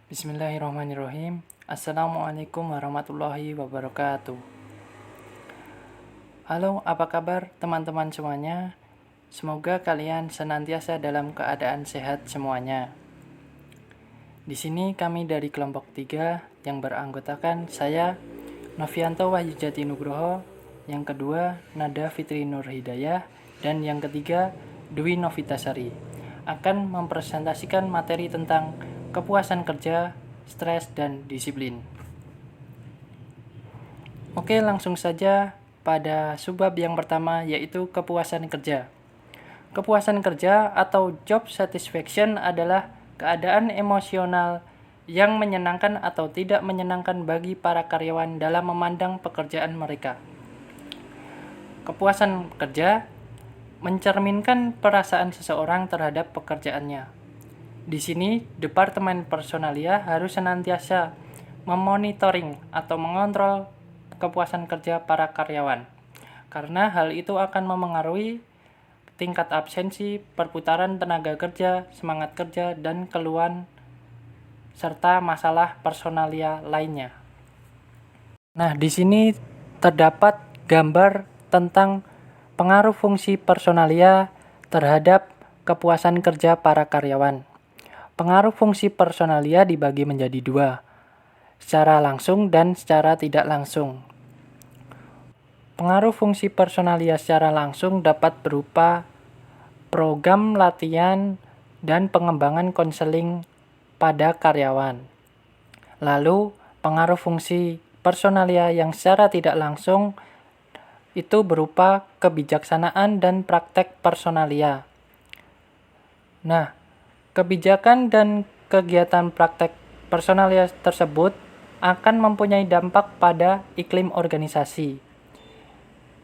Bismillahirrahmanirrahim. Assalamualaikum warahmatullahi wabarakatuh. Halo, apa kabar teman-teman semuanya? Semoga kalian senantiasa dalam keadaan sehat semuanya. Di sini kami dari kelompok 3 yang beranggotakan saya, Novianto Wahyu Jati Nugroho, yang kedua, Nada Fitri Nur Hidayah, dan yang ketiga, Dwi Novitasari, akan mempresentasikan materi tentang kepuasan kerja, stres, dan disiplin. Oke, langsung saja pada subbab yang pertama, yaitu kepuasan kerja. Kepuasan kerja atau job satisfaction adalah keadaan emosional yang menyenangkan atau tidak menyenangkan bagi para karyawan dalam memandang pekerjaan mereka. Kepuasan kerja mencerminkan perasaan seseorang terhadap pekerjaannya. Di sini, Departemen Personalia harus senantiasa memonitoring atau mengontrol kepuasan kerja para karyawan, karena hal itu akan memengaruhi tingkat absensi, perputaran tenaga kerja, semangat kerja, dan keluhan serta masalah personalia lainnya. Nah, di sini terdapat gambar tentang pengaruh fungsi personalia terhadap kepuasan kerja para karyawan. Pengaruh fungsi personalia dibagi menjadi dua, secara langsung dan secara tidak langsung. Pengaruh fungsi personalia secara langsung dapat berupa program latihan dan pengembangan konseling pada karyawan. Lalu, pengaruh fungsi personalia yang secara tidak langsung itu berupa kebijaksanaan dan praktek personalia. Nah, kebijakan dan kegiatan praktek personalia tersebut akan mempunyai dampak pada iklim organisasi.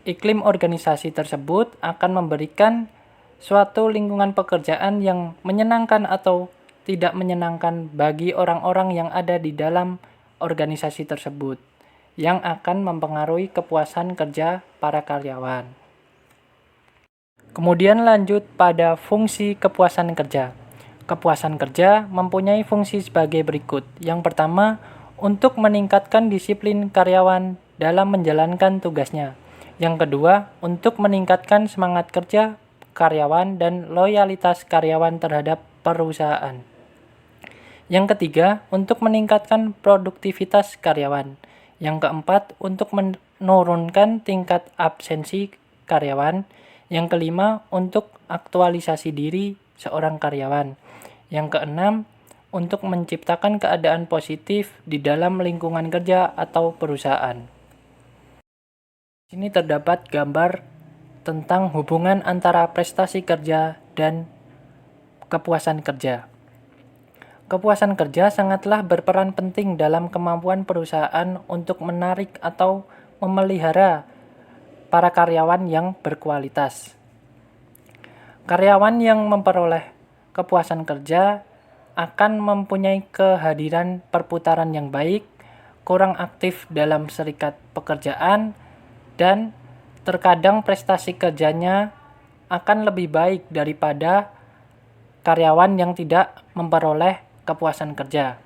Iklim organisasi tersebut akan memberikan suatu lingkungan pekerjaan yang menyenangkan atau tidak menyenangkan bagi orang-orang yang ada di dalam organisasi tersebut, yang akan mempengaruhi kepuasan kerja para karyawan. Kemudian lanjut pada fungsi kepuasan kerja. Kepuasan kerja mempunyai fungsi sebagai berikut. Yang pertama, untuk meningkatkan disiplin karyawan dalam menjalankan tugasnya. Yang kedua, untuk meningkatkan semangat kerja karyawan dan loyalitas karyawan terhadap perusahaan. Yang ketiga, untuk meningkatkan produktivitas karyawan. Yang keempat, untuk menurunkan tingkat absensi karyawan. Yang kelima, untuk aktualisasi diri seorang karyawan. Yang keenam, untuk menciptakan keadaan positif di dalam lingkungan kerja atau perusahaan. Di sini terdapat gambar tentang hubungan antara prestasi kerja dan kepuasan kerja. Kepuasan kerja sangatlah berperan penting dalam kemampuan perusahaan untuk menarik atau memelihara para karyawan yang berkualitas. Karyawan yang memperoleh kepuasan kerja akan mempunyai kehadiran perputaran yang baik, kurang aktif dalam serikat pekerjaan, dan terkadang prestasi kerjanya akan lebih baik daripada karyawan yang tidak memperoleh kepuasan kerja.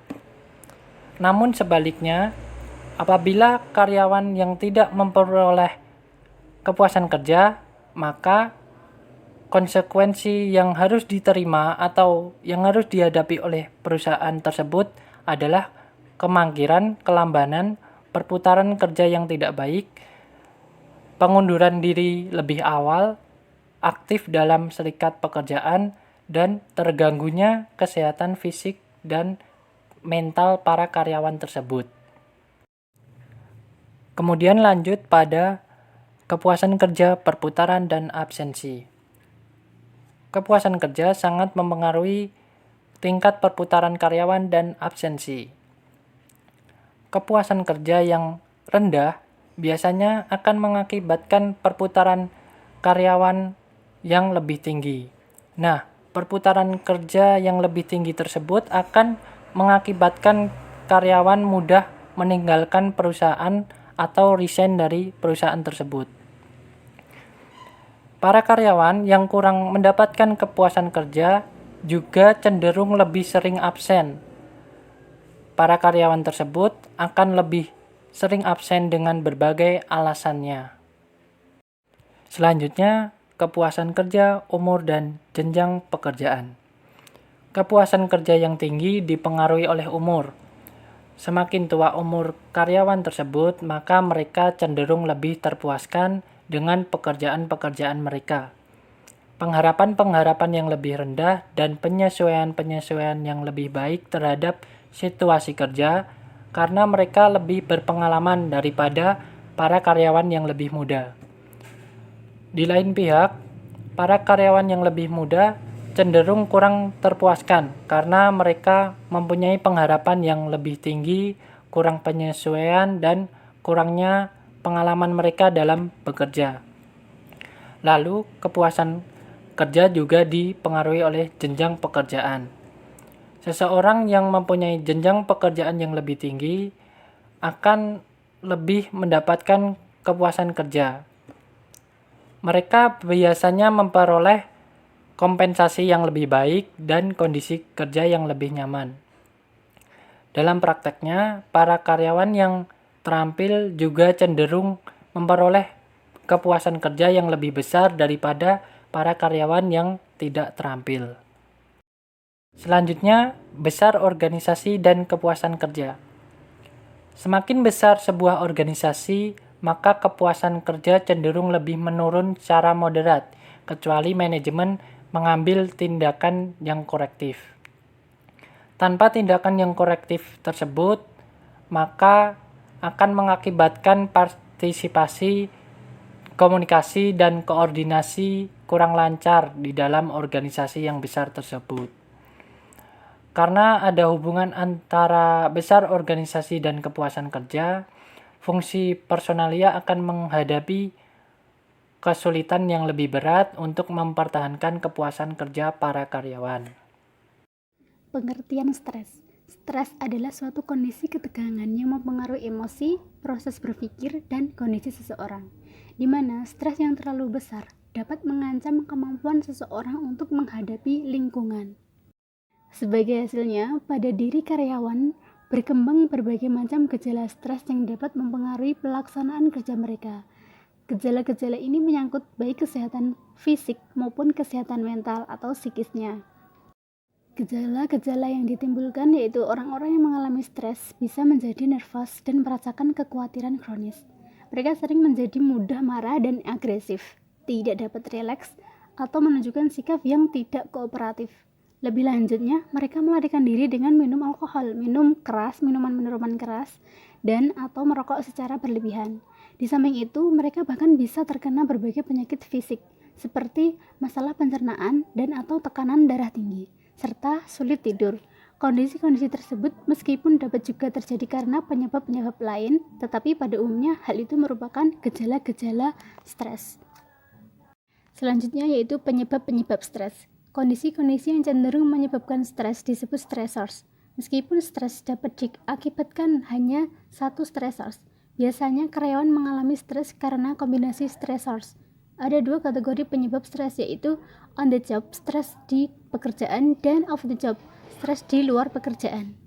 Namun sebaliknya, apabila karyawan yang tidak memperoleh kepuasan kerja, maka konsekuensi yang harus diterima atau yang harus dihadapi oleh perusahaan tersebut adalah kemangkiran, kelambanan, perputaran kerja yang tidak baik, pengunduran diri lebih awal, aktif dalam serikat pekerjaan, dan terganggunya kesehatan fisik dan mental para karyawan tersebut. Kemudian lanjut pada kepuasan kerja, perputaran, dan absensi. Kepuasan kerja sangat mempengaruhi tingkat perputaran karyawan dan absensi. Kepuasan kerja yang rendah biasanya akan mengakibatkan perputaran karyawan yang lebih tinggi. Nah, perputaran kerja yang lebih tinggi tersebut akan mengakibatkan karyawan mudah meninggalkan perusahaan atau resign dari perusahaan tersebut. Para karyawan yang kurang mendapatkan kepuasan kerja juga cenderung lebih sering absen. para karyawan tersebut akan lebih sering absen dengan berbagai alasannya. Selanjutnya, kepuasan kerja, umur, dan jenjang pekerjaan. Kepuasan kerja yang tinggi dipengaruhi oleh umur. Semakin tua umur karyawan tersebut, maka mereka cenderung lebih terpuaskan dengan pekerjaan-pekerjaan mereka. Pengharapan-pengharapan yang lebih rendah dan penyesuaian-penyesuaian yang lebih baik terhadap situasi kerja karena mereka lebih berpengalaman daripada para karyawan yang lebih muda. Di lain pihak, para karyawan yang lebih muda cenderung kurang terpuaskan karena mereka mempunyai pengharapan yang lebih tinggi, kurang penyesuaian, dan kurangnya pengalaman mereka dalam bekerja. Lalu, kepuasan kerja juga dipengaruhi oleh jenjang pekerjaan. Seseorang yang mempunyai jenjang pekerjaan yang lebih tinggi akan lebih mendapatkan kepuasan kerja. Mereka biasanya memperoleh kompensasi yang lebih baik dan kondisi kerja yang lebih nyaman. Dalam prakteknya, para karyawan yang terampil juga cenderung memperoleh kepuasan kerja yang lebih besar daripada para karyawan yang tidak terampil. Selanjutnya, besar organisasi dan kepuasan kerja. Semakin besar sebuah organisasi, maka kepuasan kerja cenderung lebih menurun secara moderat, kecuali manajemen mengambil tindakan yang korektif. Tanpa tindakan yang korektif tersebut, maka akan mengakibatkan partisipasi, komunikasi, dan koordinasi kurang lancar di dalam organisasi yang besar tersebut. Karena ada hubungan antara besar organisasi dan kepuasan kerja, fungsi personalia akan menghadapi kesulitan yang lebih berat untuk mempertahankan kepuasan kerja para karyawan. Pengertian stres. Stres adalah suatu kondisi ketegangan yang mempengaruhi emosi, proses berpikir, dan kondisi seseorang, di mana stres yang terlalu besar dapat mengancam kemampuan seseorang untuk menghadapi lingkungan. Sebagai hasilnya, pada diri karyawan berkembang berbagai macam gejala stres yang dapat mempengaruhi pelaksanaan kerja mereka. Gejala-gejala ini menyangkut baik kesehatan fisik maupun kesehatan mental atau psikisnya. Gejala-gejala yang ditimbulkan yaitu orang-orang yang mengalami stres bisa menjadi nervous dan merasakan kekhawatiran kronis. Mereka sering menjadi mudah marah dan agresif, tidak dapat rileks, atau menunjukkan sikap yang tidak kooperatif. Lebih lanjutnya, mereka melarikan diri dengan minum alkohol, minum keras, minuman keras, dan atau merokok secara berlebihan. Di samping itu, mereka bahkan bisa terkena berbagai penyakit fisik, seperti masalah pencernaan dan atau tekanan darah tinggi, serta sulit tidur. Kondisi-kondisi tersebut meskipun dapat juga terjadi karena penyebab-penyebab lain, tetapi pada umumnya hal itu merupakan gejala-gejala stres. Selanjutnya yaitu penyebab-penyebab stres. Kondisi-kondisi yang cenderung menyebabkan stres disebut stressors. Meskipun stres dapat diakibatkan hanya satu stressors, biasanya karyawan mengalami stres karena kombinasi stressors. Ada dua kategori penyebab stres, yaitu on the job stres di pekerjaan dan off the job stres di luar pekerjaan.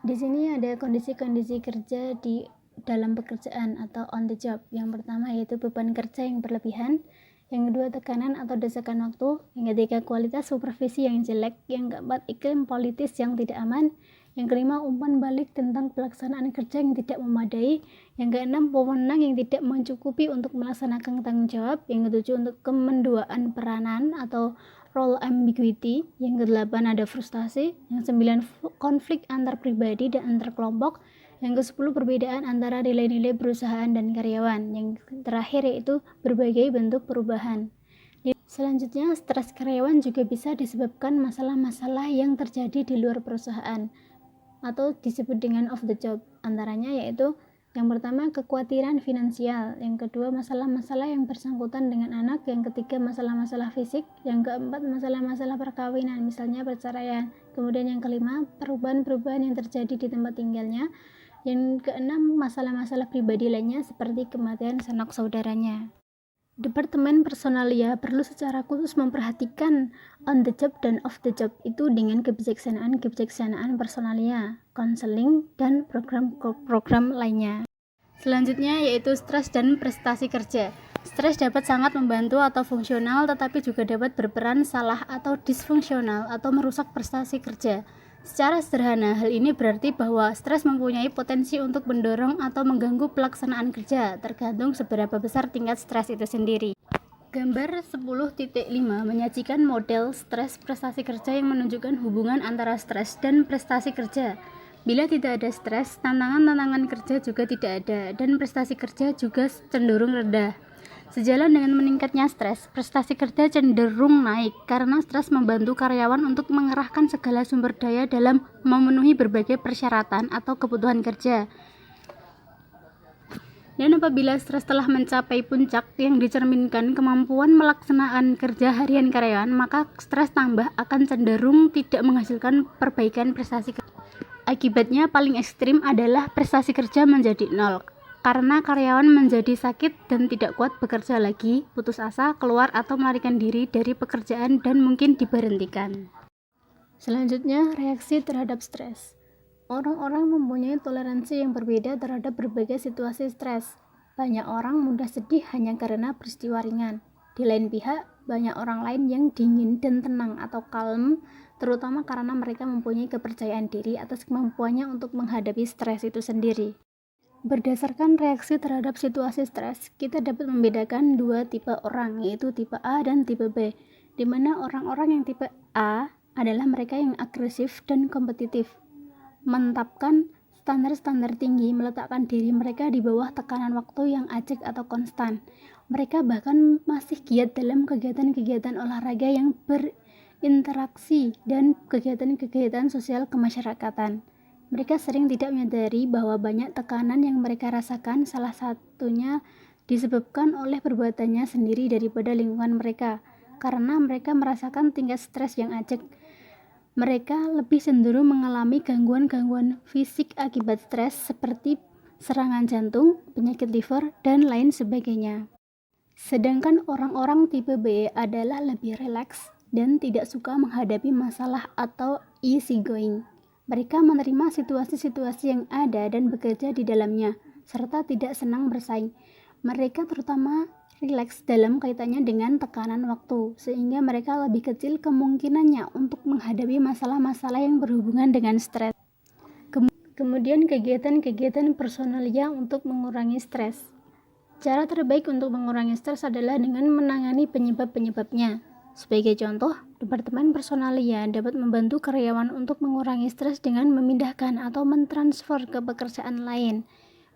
Di sini ada kondisi-kondisi kerja di dalam pekerjaan atau on the job. Yang pertama yaitu beban kerja yang berlebihan, yang kedua tekanan atau desakan waktu, yang ketiga kualitas supervisi yang jelek, yang keempat iklim politis yang tidak aman, yang kelima umpan balik tentang pelaksanaan kerja yang tidak memadai, yang keenam wewenang yang tidak mencukupi untuk melaksanakan tanggung jawab, yang ketujuh untuk kemenduaan peranan atau role ambiguity, yang kedelapan ada frustasi, yang sembilan konflik antar pribadi dan antar kelompok, yang ke-10 perbedaan antara nilai-nilai perusahaan dan karyawan, yang terakhir yaitu berbagai bentuk perubahan. Selanjutnya, stres karyawan juga bisa disebabkan masalah-masalah yang terjadi di luar perusahaan atau disebut dengan off the job. Antaranya yaitu yang pertama kekhawatiran finansial, yang kedua masalah-masalah yang bersangkutan dengan anak, yang ketiga masalah-masalah fisik, yang keempat masalah-masalah perkawinan, misalnya perceraian, kemudian yang kelima perubahan-perubahan yang terjadi di tempat tinggalnya, yang keenam masalah-masalah pribadi lainnya seperti kematian sanak saudaranya. Departemen Personalia perlu secara khusus memperhatikan on the job dan off the job itu dengan kebijaksanaan personalia, konseling, dan program-program lainnya. Selanjutnya yaitu stres dan prestasi kerja. Stres dapat sangat membantu atau fungsional, tetapi juga dapat berperan salah atau disfungsional atau merusak prestasi kerja. Secara sederhana, hal ini berarti bahwa stres mempunyai potensi untuk mendorong atau mengganggu pelaksanaan kerja, tergantung seberapa besar tingkat stres itu sendiri. Gambar 10.5 menyajikan model stres prestasi kerja yang menunjukkan hubungan antara stres dan prestasi kerja. Bila tidak ada stres, tantangan-tantangan kerja juga tidak ada, dan prestasi kerja juga cenderung rendah. Sejalan dengan meningkatnya stres, prestasi kerja cenderung naik karena stres membantu karyawan untuk mengerahkan segala sumber daya dalam memenuhi berbagai persyaratan atau kebutuhan kerja. Dan apabila stres telah mencapai puncak yang dicerminkan kemampuan melaksanakan kerja harian karyawan, maka stres tambah akan cenderung tidak menghasilkan perbaikan prestasi kerja. Akibatnya paling ekstrim adalah prestasi kerja menjadi nol, karena karyawan menjadi sakit dan tidak kuat bekerja lagi, putus asa, keluar atau melarikan diri dari pekerjaan dan mungkin diberhentikan. Selanjutnya, reaksi terhadap stres. Orang-orang mempunyai toleransi yang berbeda terhadap berbagai situasi stres. Banyak orang mudah sedih hanya karena peristiwa ringan. Di lain pihak, banyak orang lain yang dingin dan tenang atau kalem, terutama karena mereka mempunyai kepercayaan diri atas kemampuannya untuk menghadapi stres itu sendiri. Berdasarkan reaksi terhadap situasi stres, kita dapat membedakan dua tipe orang, yaitu tipe A dan tipe B, di mana orang-orang yang tipe A adalah mereka yang agresif dan kompetitif, menetapkan standar-standar tinggi, meletakkan diri mereka di bawah tekanan waktu yang acak atau konstan. Mereka bahkan masih giat dalam kegiatan-kegiatan olahraga yang berinteraksi dan kegiatan-kegiatan sosial kemasyarakatan. Mereka sering tidak menyadari bahwa banyak tekanan yang mereka rasakan, salah satunya disebabkan oleh perbuatannya sendiri daripada lingkungan mereka. Karena mereka merasakan tingkat stres yang acak, mereka lebih cenderung mengalami gangguan-gangguan fisik akibat stres seperti serangan jantung, penyakit liver, dan lain sebagainya. Sedangkan orang-orang tipe B adalah lebih rileks dan tidak suka menghadapi masalah atau easy going. Mereka menerima situasi-situasi yang ada dan bekerja di dalamnya, serta tidak senang bersaing. Mereka terutama rileks dalam kaitannya dengan tekanan waktu, sehingga mereka lebih kecil kemungkinannya untuk menghadapi masalah-masalah yang berhubungan dengan stres. Kemudian kegiatan-kegiatan personalia untuk mengurangi stres. Cara terbaik untuk mengurangi stres adalah dengan menangani penyebab-penyebabnya. Sebagai contoh, Departemen Personalia dapat membantu karyawan untuk mengurangi stres dengan memindahkan atau mentransfer ke pekerjaan lain,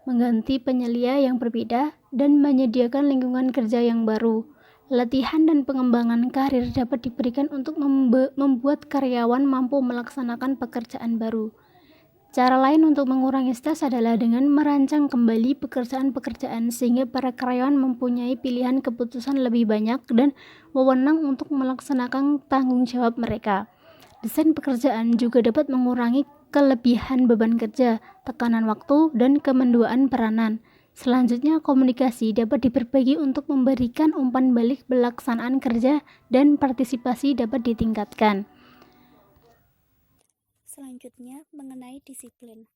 mengganti penyelia yang berbeda, dan menyediakan lingkungan kerja yang baru. Latihan dan pengembangan karir dapat diberikan untuk membuat karyawan mampu melaksanakan pekerjaan baru. Cara lain untuk mengurangi stres adalah dengan merancang kembali pekerjaan-pekerjaan sehingga para karyawan mempunyai pilihan keputusan lebih banyak dan wewenang untuk melaksanakan tanggung jawab mereka. Desain pekerjaan juga dapat mengurangi kelebihan beban kerja, tekanan waktu, dan kemenduaan peranan. Selanjutnya, komunikasi dapat diperbagi untuk memberikan umpan balik pelaksanaan kerja dan partisipasi dapat ditingkatkan. Selanjutnya, mengenai disiplin.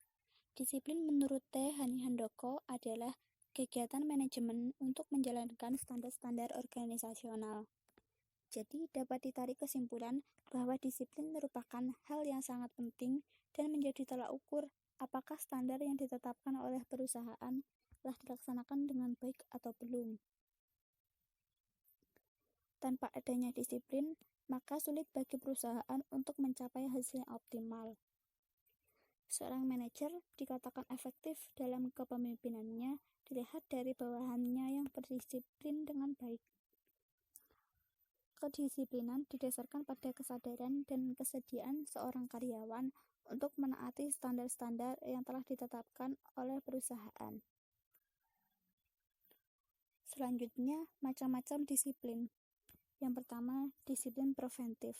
Disiplin menurut T. Hani Handoko adalah kegiatan manajemen untuk menjalankan standar-standar organisasional. Jadi, dapat ditarik kesimpulan bahwa disiplin merupakan hal yang sangat penting dan menjadi tolak ukur apakah standar yang ditetapkan oleh perusahaan telah dilaksanakan dengan baik atau belum. Tanpa adanya disiplin, maka sulit bagi perusahaan untuk mencapai hasil yang optimal. Seorang manajer dikatakan efektif dalam kepemimpinannya dilihat dari bawahannya yang berdisiplin dengan baik. Kedisiplinan didasarkan pada kesadaran dan kesediaan seorang karyawan untuk menaati standar-standar yang telah ditetapkan oleh perusahaan. Selanjutnya, macam-macam disiplin. Yang pertama, disiplin preventif.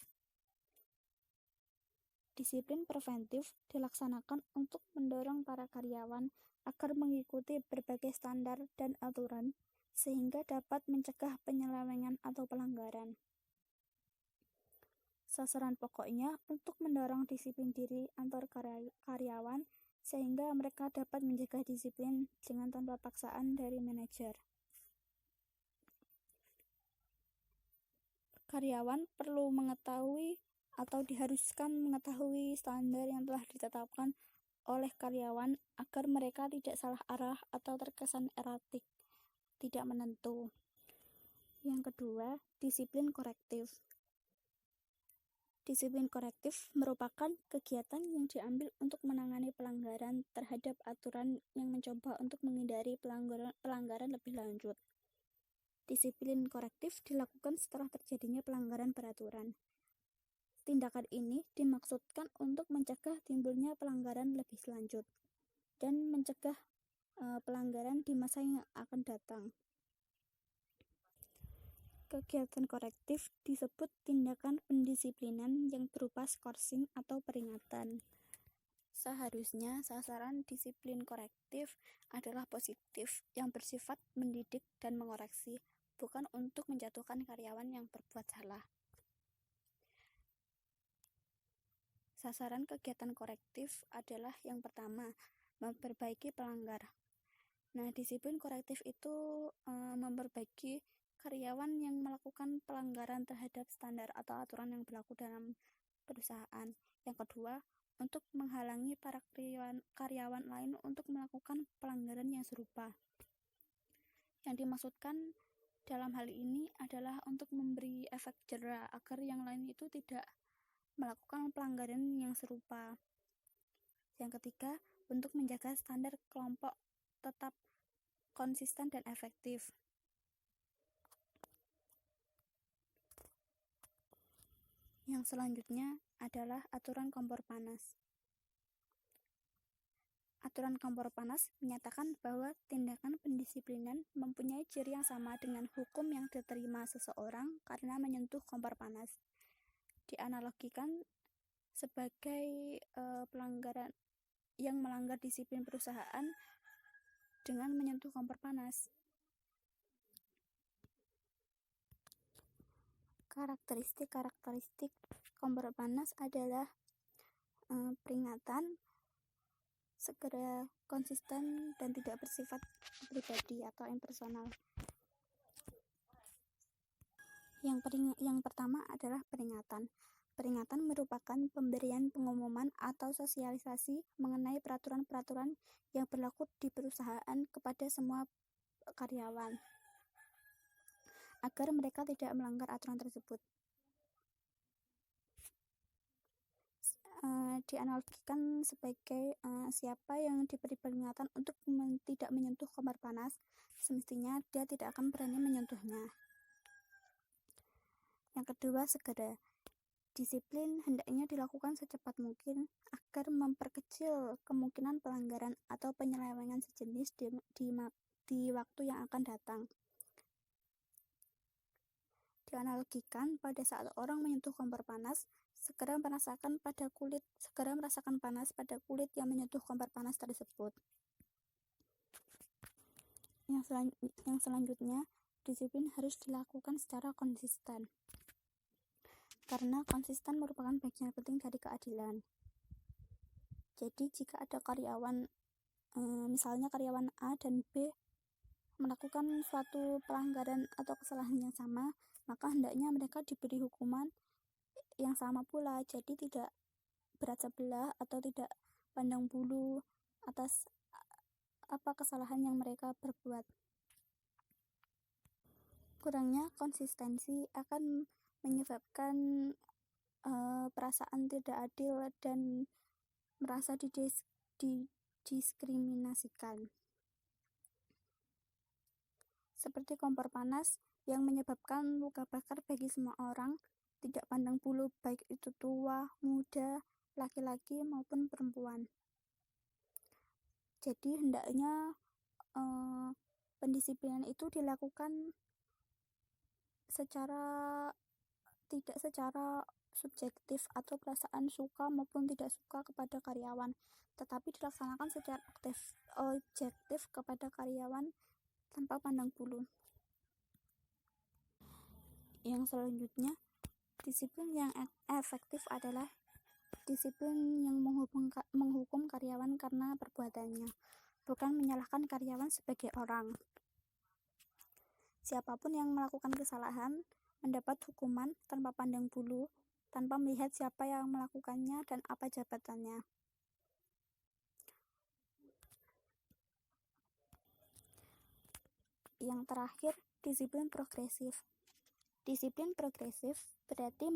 Disiplin preventif dilaksanakan untuk mendorong para karyawan agar mengikuti berbagai standar dan aturan sehingga dapat mencegah penyelewengan atau pelanggaran. Sasaran pokoknya untuk mendorong disiplin diri antar karyawan sehingga mereka dapat menjaga disiplin dengan tanpa paksaan dari manajer. Karyawan perlu mengetahui atau diharuskan mengetahui standar yang telah ditetapkan oleh karyawan agar mereka tidak salah arah atau terkesan eratik, tidak menentu. Yang kedua, disiplin korektif. Disiplin korektif merupakan kegiatan yang diambil untuk menangani pelanggaran terhadap aturan yang mencoba untuk menghindari pelanggaran lebih lanjut. Disiplin korektif dilakukan setelah terjadinya pelanggaran peraturan. Tindakan ini dimaksudkan untuk mencegah timbulnya pelanggaran lebih lanjut dan mencegah pelanggaran di masa yang akan datang. Kegiatan korektif disebut tindakan pendisiplinan yang berupa skorsing atau peringatan. Seharusnya sasaran disiplin korektif adalah positif, yang bersifat mendidik dan mengoreksi, bukan untuk menjatuhkan karyawan yang berbuat salah. Sasaran kegiatan korektif adalah yang pertama, memperbaiki pelanggar. Nah, disiplin korektif itu memperbaiki karyawan yang melakukan pelanggaran terhadap standar atau aturan yang berlaku dalam perusahaan. Yang kedua, untuk menghalangi para karyawan lain untuk melakukan pelanggaran yang serupa. Yang dimaksudkan dalam hal ini adalah untuk memberi efek jera agar yang lain itu tidak melakukan pelanggaran yang serupa. Yang ketiga, untuk menjaga standar kelompok tetap konsisten dan efektif. Yang selanjutnya adalah aturan kompor panas. Aturan kompor panas menyatakan bahwa tindakan pendisiplinan mempunyai ciri yang sama dengan hukum yang diterima seseorang karena menyentuh kompor panas. Dianalogikan sebagai pelanggaran yang melanggar disiplin perusahaan dengan menyentuh kompor panas. Karakteristik kompor panas adalah peringatan, segera, konsisten, dan tidak bersifat pribadi atau impersonal. Yang pertama adalah peringatan. Peringatan merupakan pemberian pengumuman atau sosialisasi mengenai peraturan-peraturan yang berlaku di perusahaan kepada semua karyawan, agar mereka tidak melanggar aturan tersebut. Dianalogikan sebagai siapa yang diberi peringatan untuk tidak menyentuh kompor panas, semestinya dia tidak akan berani menyentuhnya. Yang kedua, segera. Disiplin hendaknya dilakukan secepat mungkin agar memperkecil kemungkinan pelanggaran atau penyelewengan sejenis di waktu yang akan datang. Dianalogikan pada saat orang menyentuh kompor panas, segera merasakan panas pada kulit yang menyentuh kompor panas tersebut. Yang selanjutnya, disiplin harus dilakukan secara konsisten. Karena konsisten merupakan bagian penting dari keadilan. Jadi jika ada karyawan, misalnya karyawan A dan B melakukan suatu pelanggaran atau kesalahan yang sama, maka hendaknya mereka diberi hukuman yang sama pula. Jadi tidak berat sebelah atau tidak pandang bulu atas apa kesalahan yang mereka perbuat. Kurangnya konsistensi akan menyebabkan perasaan tidak adil dan merasa didiskriminasikan. Seperti kompor panas yang menyebabkan luka bakar bagi semua orang, tidak pandang bulu baik itu tua, muda, laki-laki maupun perempuan. Jadi hendaknya pendisiplinan itu dilakukan tidak secara subjektif atau perasaan suka maupun tidak suka kepada karyawan, tetapi dilaksanakan secara objektif kepada karyawan tanpa pandang bulu. Yang selanjutnya, disiplin yang efektif adalah disiplin yang menghukum karyawan karena perbuatannya, bukan menyalahkan karyawan sebagai orang. Siapapun yang melakukan kesalahan mendapat hukuman tanpa pandang bulu, tanpa melihat siapa yang melakukannya dan apa jabatannya. Yang terakhir, disiplin progresif. Disiplin progresif berarti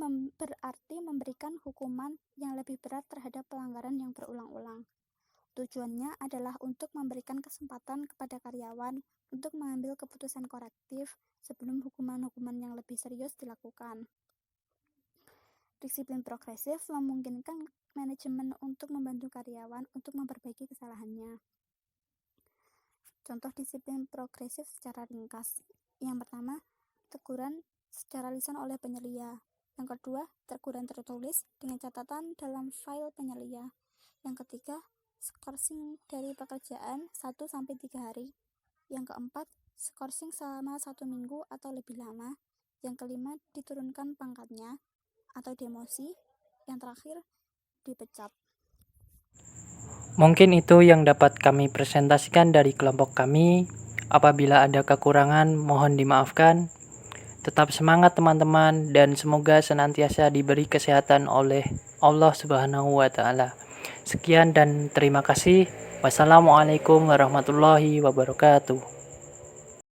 memberikan hukuman yang lebih berat terhadap pelanggaran yang berulang-ulang. Tujuannya adalah untuk memberikan kesempatan kepada karyawan untuk mengambil keputusan korektif sebelum hukuman-hukuman yang lebih serius dilakukan. Disiplin progresif memungkinkan manajemen untuk membantu karyawan untuk memperbaiki kesalahannya. Contoh disiplin progresif secara ringkas. Yang pertama, teguran secara lisan oleh penyelia. Yang kedua, teguran tertulis dengan catatan dalam file penyelia. Yang ketiga, skorsing dari pekerjaan 1-3 hari. Yang keempat, skorsing selama 1 minggu atau lebih lama. Yang kelima, diturunkan pangkatnya atau demosi. Yang terakhir, dipecat. Mungkin itu yang dapat kami presentasikan dari kelompok kami. Apabila ada kekurangan, mohon dimaafkan. Tetap semangat teman-teman, dan semoga senantiasa diberi kesehatan oleh Allah Subhanahu wa Ta'ala. Sekian dan terima kasih. Wassalamualaikum warahmatullahi wabarakatuh.